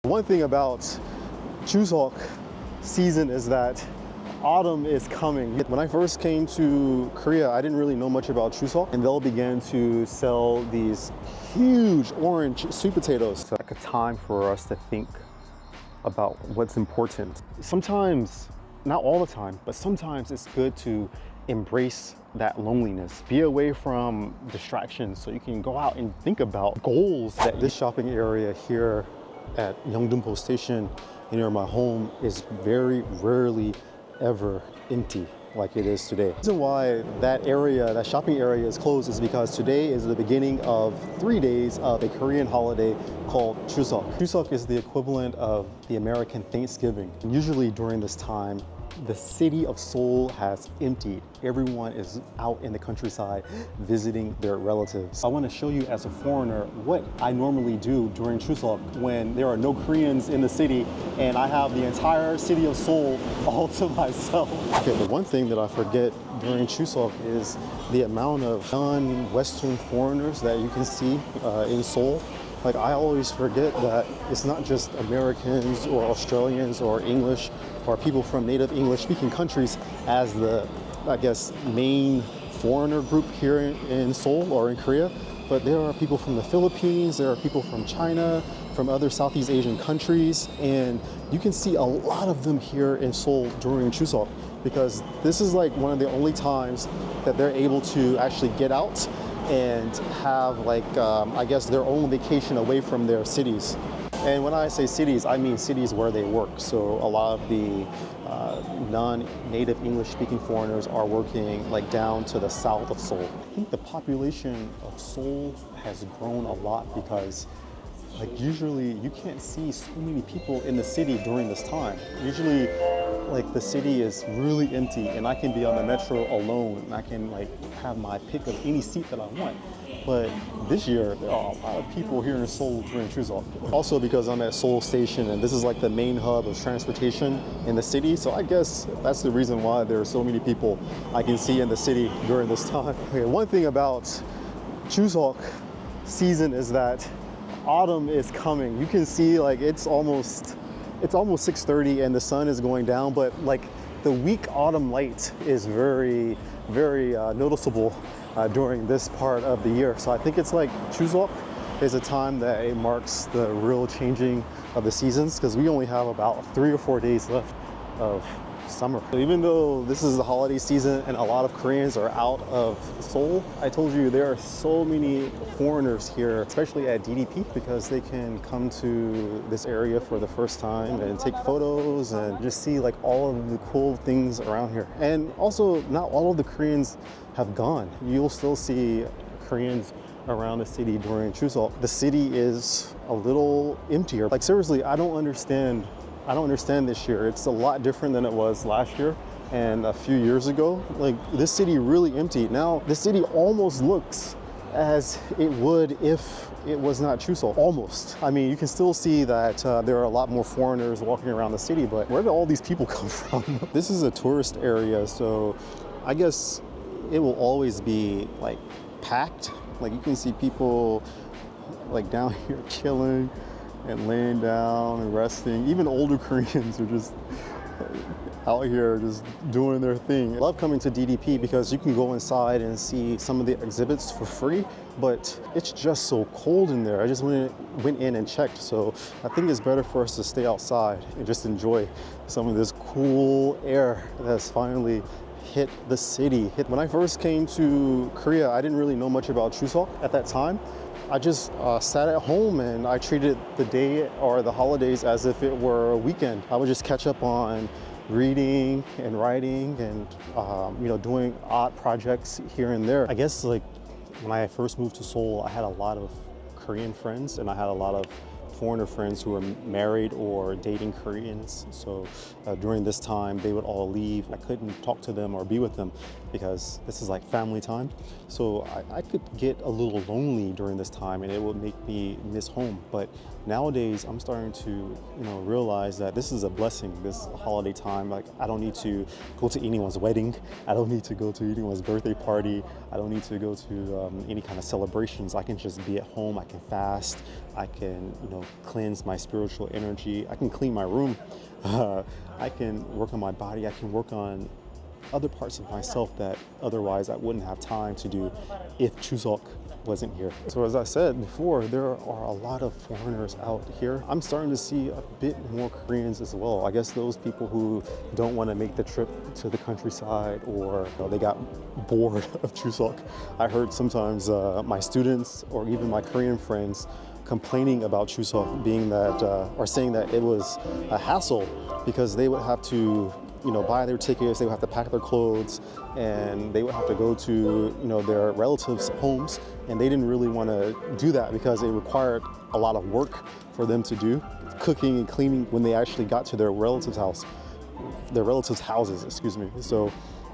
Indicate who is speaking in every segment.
Speaker 1: One thing about Chuseok season is that autumn is coming. When I first came to Korea, I didn't really know much about Chuseok, and they'll begin to sell these huge orange sweet potatoes. It's like a time for us to think about what's important. Sometimes, not all the time, but sometimes it's good to embrace that loneliness. Be away from distractions so you can go out and think about goals. That this shopping area here at Yeongdeunpo Station near my home is very rarely ever empty like it is today. The reason why that area, that shopping area is closed is because today is the beginning of 3 days of a Korean holiday called Chuseok. Chuseok is the equivalent of the American Thanksgiving. Usually during this time, the city of Seoul has emptied. Everyone is out in the countryside visiting their relatives. I want to show you as a foreigner what I normally do during Chuseok when there are no Koreans in the city and I have the entire city of Seoul all to myself. Okay, the one thing that I forget during Chuseok is the amount of non-Western foreigners that you can see in Seoul. Like, I always forget that it's not just Americans or Australians or English or people from native English speaking countries as the, I guess, main foreigner group here in Seoul or in Korea, but there are people from the Philippines, there are people from China, from other Southeast Asian countries, and you can see a lot of them here in Seoul during Chuseok because this is like one of the only times that they're able to actually get out and have like, I guess, their own vacation away from their cities. And when I say cities, I mean cities where they work. So a lot of the non-native English speaking foreigners are working like down to the south of Seoul. I think the population of Seoul has grown a lot because like usually you can't see so many people in the city during this time. Usually like the city is really empty and I can be on the metro alone and I can like have my pick of any seat that I want. But this year, there are a lot of people here in Seoul during Chuseok. Also because I'm at Seoul Station and this is like the main hub of transportation in the city. So I guess that's the reason why there are so many people I can see in the city during this time. Okay, one thing about Chuseok season is that autumn is coming. You can see like it's almost 6:30 and the sun is going down, but like the weak autumn light is very noticeable during this part of the year. So I think it's like Chuseok is a time that it marks the real changing of the seasons because we only have about 3 or 4 days left of summer. So even though this is the holiday season and a lot of Koreans are out of Seoul, I told you there are so many foreigners here, especially at DDP, because they can come to this area for the first time and take photos and just see like all of the cool things around here. And also, not all of the Koreans have gone. You'll still see Koreans around the city during Chuseok. The city is a little emptier. Like seriously, I don't understand this year. It's a lot different than it was last year and a few years ago. Like this city really empty. Now the city almost looks as it would if it was not Chuseok, almost. I mean, you can still see that there are a lot more foreigners walking around the city, but where did all these people come from? This is a tourist area, so I guess it will always be like packed. Like you can see people like down here chilling and laying down and resting. Even older Koreans are just out here just doing their thing. I love coming to DDP because you can go inside and see some of the exhibits for free, but it's just so cold in there. I just went in and checked, so I think it's better for us to stay outside and just enjoy some of this cool air that's finally hit the city. When I first came to Korea, I didn't really know much about Chuseok at that time. I just sat at home and I treated the day or the holidays as if it were a weekend. I would just catch up on reading and writing and doing odd projects here and there. I guess like when I first moved to Seoul, I had a lot of Korean friends and I had a lot of foreigner friends who were married or dating Koreans. So during this time, they would all leave. I couldn't talk to them or be with them because this is like family time. So I could get a little lonely during this time and it would make me miss home. But nowadays I'm starting to, realize that this is a blessing, this holiday time. Like, I don't need to go to anyone's wedding. I don't need to go to anyone's birthday party. I don't need to go to any kind of celebrations. I can just be at home. I can fast. I can, cleanse my spiritual energy. I can clean my room. I can work on my body. I can work on other parts of myself that otherwise I wouldn't have time to do if Chuseok wasn't here. So as I said before, there are a lot of foreigners out here. I'm starting to see a bit more Koreans as well. I guess those people who don't want to make the trip to the countryside, or they got bored of Chuseok. I heard sometimes my students or even my Korean friends complaining about Chuseok being that, or saying that it was a hassle because they would have to buy their tickets, they would have to pack their clothes, and they would have to go to, their relatives' homes, and they didn't really want to do that because it required a lot of work for them to do, cooking and cleaning when they actually got to their relatives' houses, excuse me. So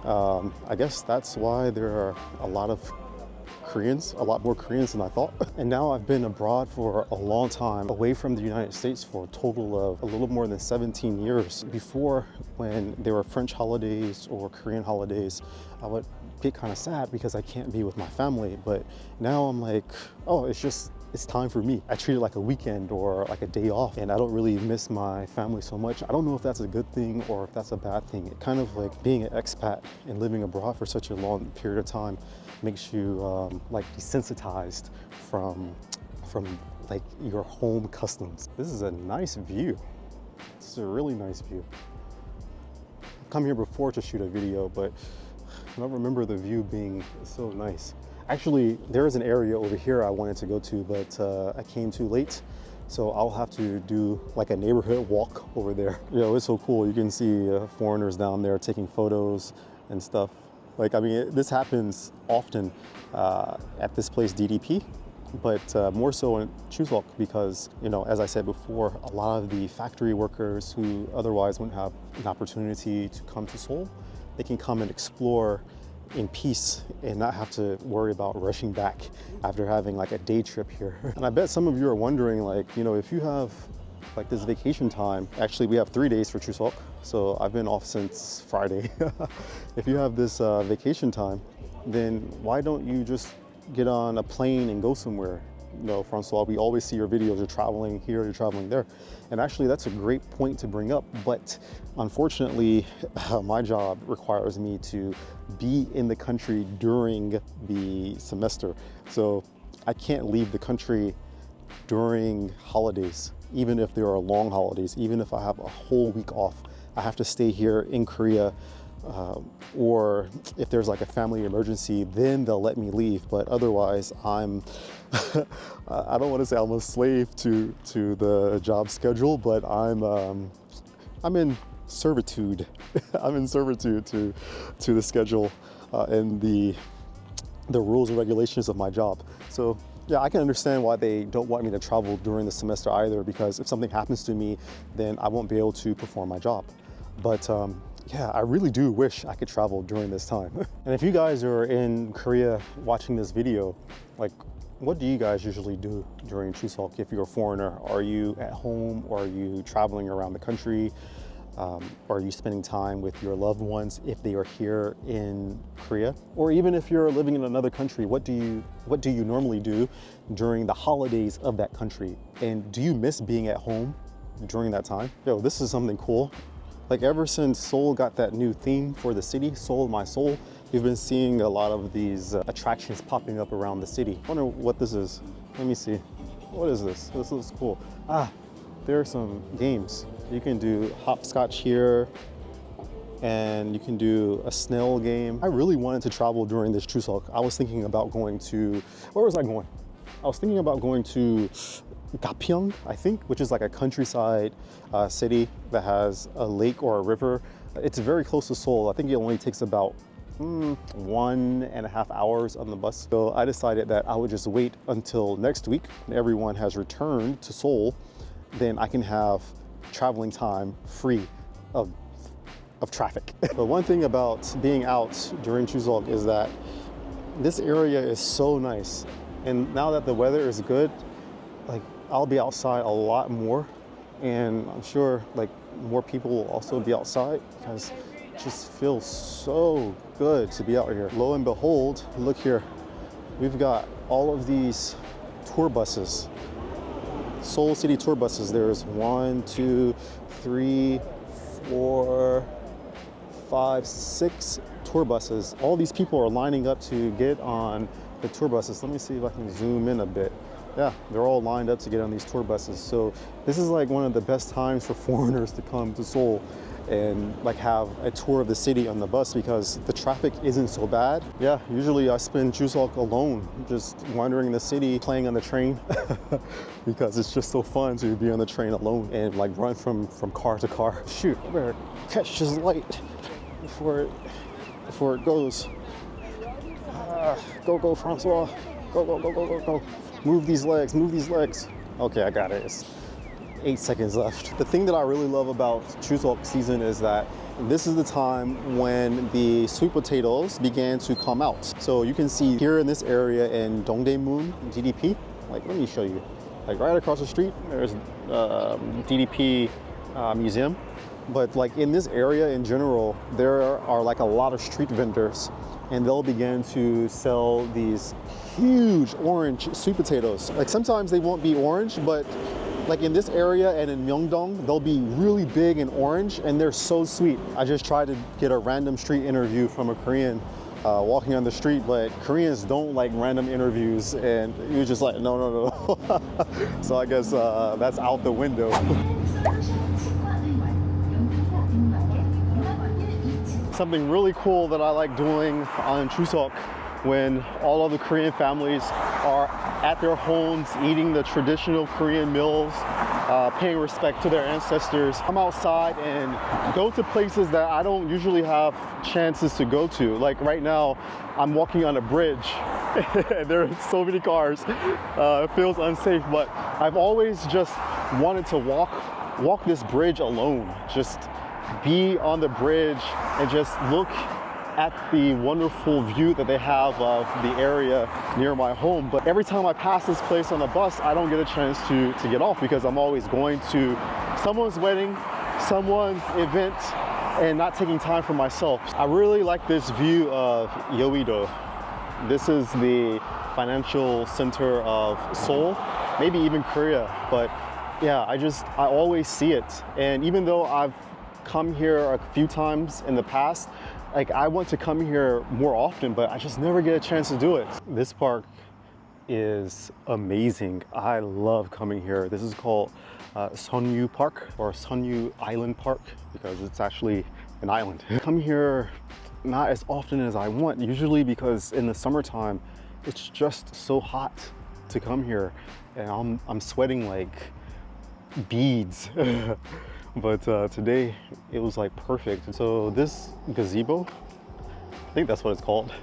Speaker 1: I guess that's why there are a lot more Koreans than I thought. And now I've been abroad for a long time, away from the United States for a total of a little more than 17 years. Before, when there were French holidays or Korean holidays, I would get kind of sad because I can't be with my family. But now I'm like, oh, it's time for me. I treat it like a weekend or like a day off, and I don't really miss my family so much. I don't know if that's a good thing or if that's a bad thing. It kind of like being an expat and living abroad for such a long period of time makes you like desensitized from like your home customs. This is a nice view. This is a really nice view. I've come here before to shoot a video, but I don't remember the view being so nice. Actually, there is an area over here I wanted to go to, but I came too late. So I'll have to do like a neighborhood walk over there. It's so cool. You can see foreigners down there taking photos and stuff. Like, I mean, this happens often at this place, DDP, but more so in Chuseok because, as I said before, a lot of the factory workers who otherwise wouldn't have an opportunity to come to Seoul, they can come and explore in peace and not have to worry about rushing back after having like a day trip here. And I bet some of you are wondering, like, if you have like this vacation time, actually we have 3 days for Chuseok, so I've been off since Friday. If you have this vacation time, then why don't you just get on a plane and go somewhere? Francois, we always see your videos, you're traveling here, you're traveling there. And actually that's a great point to bring up, but unfortunately my job requires me to be in the country during the semester. So I can't leave the country during holidays, even if there are long holidays, even if I have a whole week off. I have to stay here in Korea, or if there's like a family emergency, then they'll let me leave. But otherwise, I'm, I don't want to say I'm a slave to the job schedule, but I'm in servitude. I'm in servitude to the schedule and the rules and regulations of my job. So yeah, I can understand why they don't want me to travel during the semester either, because if something happens to me, then I won't be able to perform my job. But yeah, I really do wish I could travel during this time. And if you guys are in Korea watching this video, like, what do you guys usually do during Chuseok if you're a foreigner? Are you at home, or are you traveling around the country? Are you spending time with your loved ones if they are here in Korea? Or even if you're living in another country, what do you normally do during the holidays of that country? And do you miss being at home during that time? Yo, this is something cool. Like, ever since Seoul got that new theme for the city, Seoul My Soul, we've been seeing a lot of these attractions popping up around the city. I wonder what this is. Let me see. What is this? This looks cool. Ah, there are some games. You can do hopscotch here, and you can do a snail game. I really wanted to travel during this Chuseok. I was thinking about going to, where was I going? I was thinking about going to Gapyeong, I think, which is like a countryside city that has a lake or a river. It's very close to Seoul. I think it only takes about 1.5 hours on the bus. So I decided that I would just wait until next week and everyone has returned to Seoul. Then I can have traveling time free of traffic. But one thing about being out during Chuseok is that this area is so nice. And now that the weather is good, like, I'll be outside a lot more, and I'm sure like more people will also be outside because it just feels so good to be out here. Lo and behold, look here, we've got all of these tour buses, Seoul City tour buses. There's 1, 2, 3, 4, 5, 6 tour buses. All these people are lining up to get on the tour buses. Let me see if I can zoom in a bit. Yeah, they're all lined up to get on these tour buses. So this is like one of the best times for foreigners to come to Seoul and like have a tour of the city on the bus because the traffic isn't so bad. Yeah, usually I spend Chuseok alone, just wandering the city, playing on the train because it's just so fun to be on the train alone and like run from car to car. Shoot, I better catch this light before it goes. Go, Francois. Go. Move these legs, move these legs. Okay, I got it. It's 8 seconds left. The thing that I really love about Chuseok season is that this is the time when the sweet potatoes began to come out. So you can see here in this area in Dongdaemun, DDP, like let me show you. Like right across the street, there's DDP museum. But like in this area in general, there are like a lot of street vendors and they'll begin to sell these huge orange sweet potatoes. Like sometimes they won't be orange, but like in this area and in Myeongdong, they'll be really big and orange and they're so sweet. I just tried to get a random street interview from a Korean walking on the street, but Koreans don't like random interviews and he was just like, no. So I guess that's out the window. Something really cool that I like doing on Chuseok when all of the Korean families are at their homes eating the traditional Korean meals, paying respect to their ancestors. I'm outside and go to places that I don't usually have chances to go to. Like right now, I'm walking on a bridge. There are so many cars. It feels unsafe, but I've always just wanted to walk this bridge alone. Just be on the bridge and just look at the wonderful view that they have of the area near my home. But every time I pass this place on the bus, I don't get a chance to get off because I'm always going to someone's wedding, someone's event, and not taking time for myself. I really like this view of Yeouido. This is the financial center of Seoul, maybe even Korea, but yeah, I always see it. And even though I've come here a few times in the past, like I want to come here more often, but I just never get a chance to do it. This park is amazing. I love coming here. This is called Seonyudo Park or Seonyudo Island Park because it's actually an island. I come here not as often as I want, usually because in the summertime, it's just so hot to come here and I'm sweating like beads. But today it was like perfect. So this gazebo, I think that's what it's called.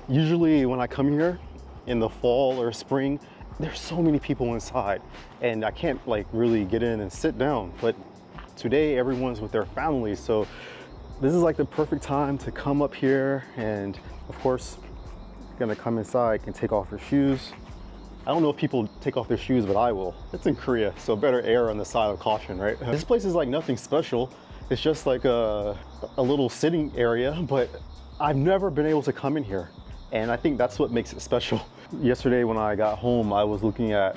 Speaker 1: Usually when I come here in the fall or spring, there's so many people inside and I can't like really get in and sit down. But today everyone's with their families. So this is like the perfect time to come up here and of course, you're gonna come inside and take off your shoes. I don't know if people take off their shoes, but I will. It's in Korea, so better err on the side of caution, right? This place is like nothing special. It's just like a little sitting area, but I've never been able to come in here. And I think that's what makes it special. Yesterday when I got home, I was looking at,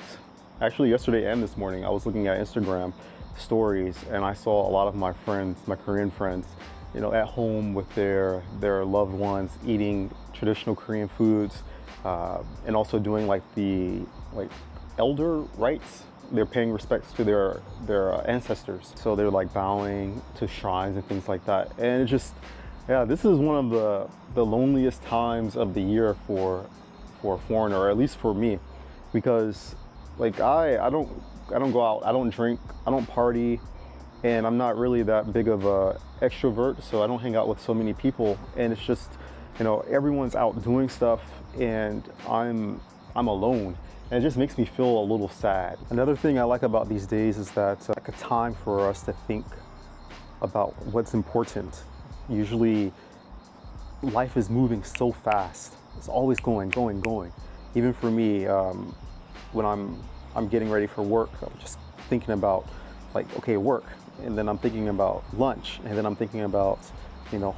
Speaker 1: actually yesterday and this morning, I was looking at Instagram stories and I saw a lot of my friends, my Korean friends, you know, at home with their loved ones eating traditional Korean foods. And also doing like the elder rites. They're paying respects to their ancestors. So they're like bowing to shrines and things like that. And it just, yeah, this is one of the loneliest times of the year for a foreigner, or at least for me, because like I don't go out, I don't drink, I don't party, and I'm not really that big of a extrovert, so I don't hang out with so many people. And it's just, you know, everyone's out doing stuff and I'm alone, and it just makes me feel a little sad. Another thing I like about these days is that it's like a time for us to think about what's important. Usually life is moving so fast. It's always going. Even for me, when I'm I'm getting ready for work, I'm just thinking about like, okay, work, and then I'm thinking about lunch, and then I'm thinking about, you know,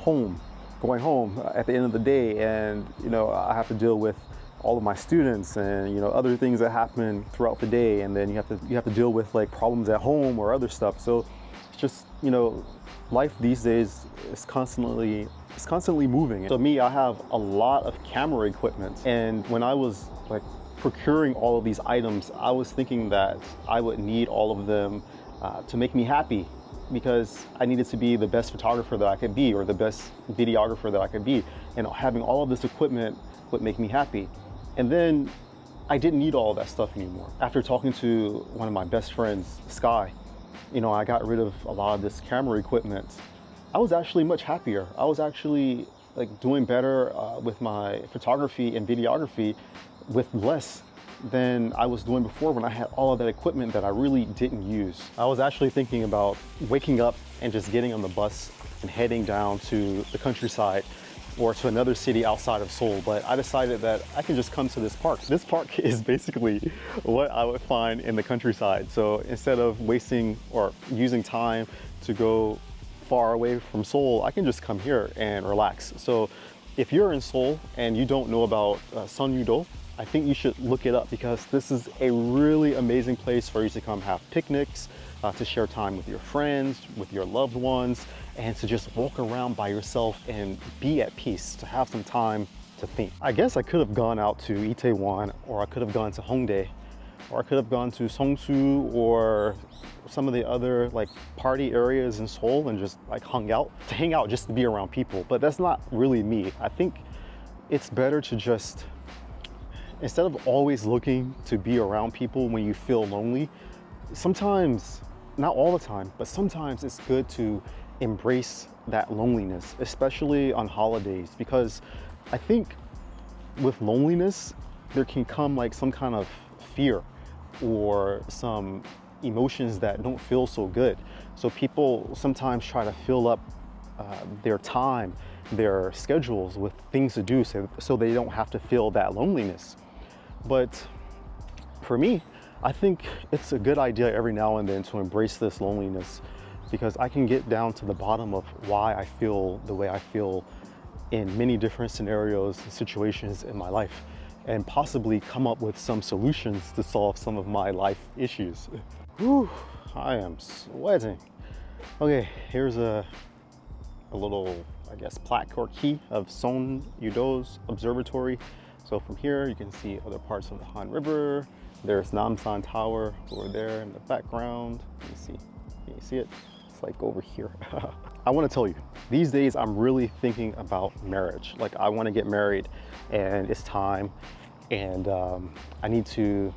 Speaker 1: going home at the end of the day, and you know, I have to deal with all of my students and, you know, other things that happen throughout the day, and then you have to deal with like problems at home or other stuff. So it's just, you know, life these days is constantly moving. So me, I have a lot of camera equipment, and when I was like procuring all of these items, I was thinking that I would need all of them to make me happy, because I needed to be the best photographer that I could be, or the best videographer that I could be, and having all of this equipment would make me happy. And then I didn't need all of that stuff anymore. After talking to one of my best friends, Sky, you know, I got rid of a lot of this camera equipment. I was actually much happier. I was actually like doing better with my photography and videography with less than I was doing before, when I had all of that equipment that I really didn't use. I was actually thinking about waking up and just getting on the bus and heading down to the countryside or to another city outside of Seoul, but I decided that I can just come to this park. This park is basically what I would find in the countryside. So instead of wasting or using time to go far away from Seoul, I can just come here and relax. So if you're in Seoul and you don't know about Seonyudo, I think you should look it up, because this is a really amazing place for you to come have picnics, to share time with your friends, with your loved ones, and to just walk around by yourself and be at peace, to have some time to think. I guess I could have gone out to Itaewon, or I could have gone to Hongdae, or I could have gone to Seongsu, or some of the other like party areas in Seoul, and just like hang out just to be around people. But that's not really me. I think it's better to just, instead of always looking to be around people when you feel lonely, sometimes, not all the time, but sometimes it's good to embrace that loneliness, especially on holidays, because I think with loneliness, there can come like some kind of fear or some emotions that don't feel so good. So people sometimes try to fill up their time, their schedules with things to do, so they don't have to feel that loneliness. But for me, I think it's a good idea every now and then to embrace this loneliness, because I can get down to the bottom of why I feel the way I feel in many different scenarios and situations in my life, and possibly come up with some solutions to solve some of my life issues. Whew, I am sweating. Okay, here's a little, I guess, plaque or key of Seonyudo's observatory. So from here, you can see other parts of the Han River. There's Namsan Tower over there in the background. Let me see, can you see it? It's like over here. I want to tell you, these days I'm really thinking about marriage. Like, I want to get married, and it's time, and I need to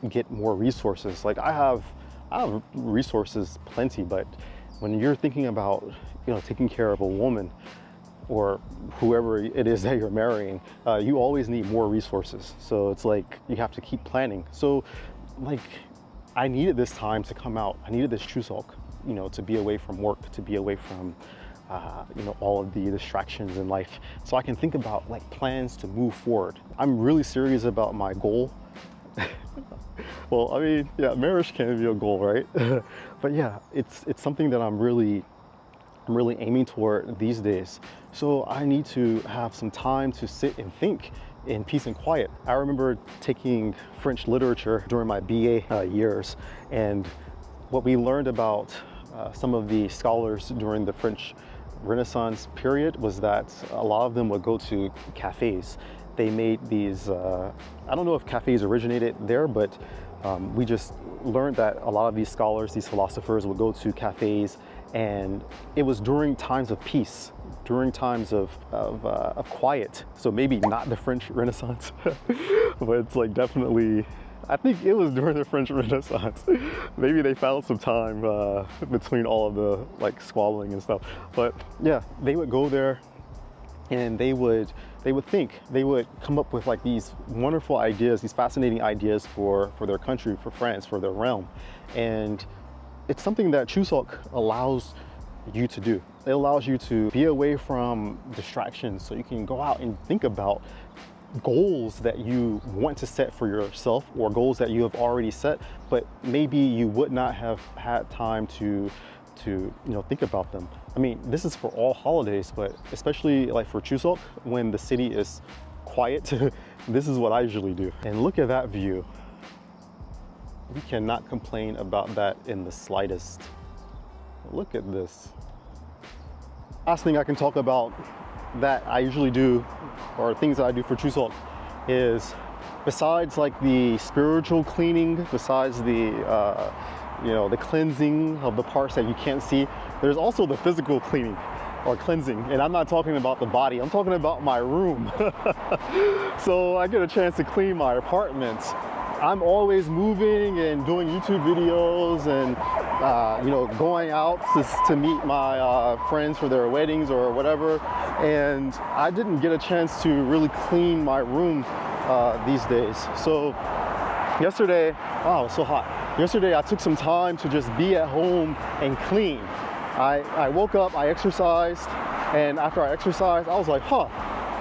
Speaker 1: get more resources. Like, I have resources plenty, but when you're thinking about, you know, taking care of a woman or whoever it is that you're marrying, you always need more resources. So it's like you have to keep planning. So like, I needed this time to come out. I needed this Chuseok, you know, to be away from work, to be away from you know, all of the distractions in life, so I can think about like plans to move forward. I'm really serious about my goal. Well, I mean, yeah, marriage can be a goal, right? But yeah, it's something that I'm really aiming toward these days. So I need to have some time to sit and think in peace and quiet. I remember taking French literature during my BA years, and what we learned about some of the scholars during the French Renaissance period was that a lot of them would go to cafes. They made these, I don't know if cafes originated there, but we just learned that a lot of these scholars, these philosophers, would go to cafes, and it was during times of peace, during times of quiet. So maybe not the French Renaissance, but it's like definitely, I think it was during the French Renaissance. Maybe they found some time between all of the like squabbling and stuff. But yeah, they would go there, and they would think, they would come up with like these wonderful ideas, these fascinating ideas for their country, for France, for their realm. And it's something that Chuseok allows you to do. It allows you to be away from distractions, so you can go out and think about goals that you want to set for yourself, or goals that you have already set, but maybe you would not have had time to think about them. I mean, this is for all holidays, but especially like for Chuseok, when the city is quiet, this is what I usually do. And look at that view. We cannot complain about that in the slightest. Look at this. Last thing I can talk about that I usually do, or things that I do for Chuseok, is besides like the spiritual cleaning, besides the the cleansing of the parts that you can't see, there's also the physical cleaning or cleansing. And I'm not talking about the body, I'm talking about my room. So I get a chance to clean my apartment. I'm always moving and doing YouTube videos and going out to meet my friends for their weddings or whatever. And I didn't get a chance to really clean my room these days. So yesterday, wow, it's so hot. Yesterday I took some time to just be at home and clean. I woke up, I exercised, and after I exercised, I was like,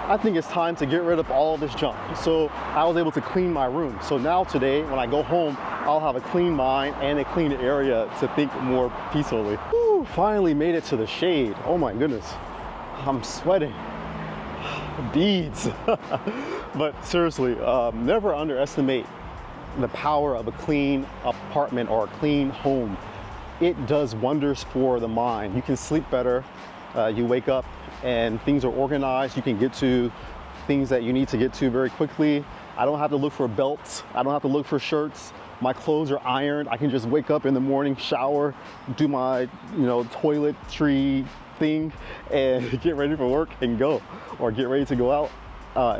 Speaker 1: I think it's time to get rid of all of this junk. So I was able to clean my room. So now today, when I go home, I'll have a clean mind and a clean area to think more peacefully. Woo, finally made it to the shade. Oh my goodness, I'm sweating. Beads. But seriously, never underestimate the power of a clean apartment or a clean home. It does wonders for the mind. You can sleep better. You wake up and things are organized. You can get to things that you need to get to very quickly. I don't have to look for belts. I don't have to look for shirts. My clothes are ironed. I can just wake up in the morning, shower, do my toiletry thing, and get ready for work and go, or get ready to go out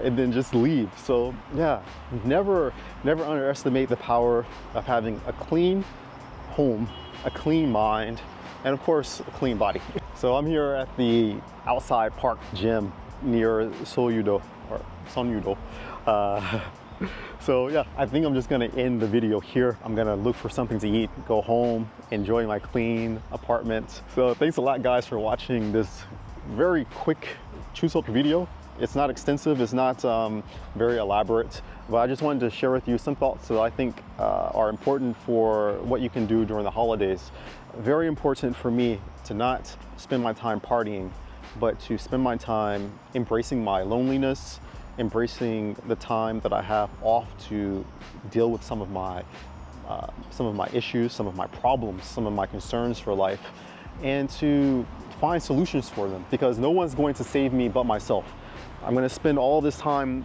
Speaker 1: and then just leave. So yeah, never underestimate the power of having a clean home, a clean mind, and of course a clean body. So I'm here at the outside park gym near Seoul or Seonyudo. So yeah, I think I'm just gonna end the video here. I'm gonna look for something to eat, go home, enjoy my clean apartment. So thanks a lot guys for watching this very quick Chuseok video. It's not extensive, it's not very elaborate, but I just wanted to share with you some thoughts that I think are important for what you can do during the holidays. Very important for me to not spend my time partying, but to spend my time embracing my loneliness, embracing the time that I have off to deal with some of my issues, some of my problems, some of my concerns for life, and to find solutions for them, because no one's going to save me but myself. I'm going to spend all this time,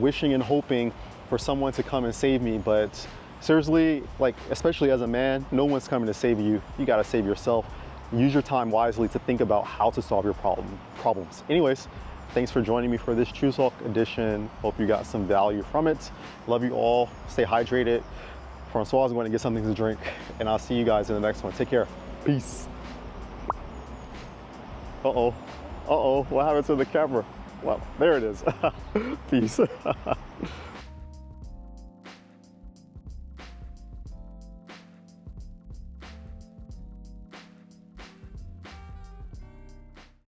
Speaker 1: wishing and hoping for someone to come and save me, but seriously, like, especially as a man, no one's coming to save you. You got to save yourself. Use your time wisely to think about how to solve your problems. Anyways, thanks for joining me for this Chuseok edition. Hope you got some value from it. Love you all. Stay hydrated. Francois is going to get something to drink, and I'll see you guys in the next one. Take care. Peace. Uh-oh, what happened to the camera? Well, there it is. Peace.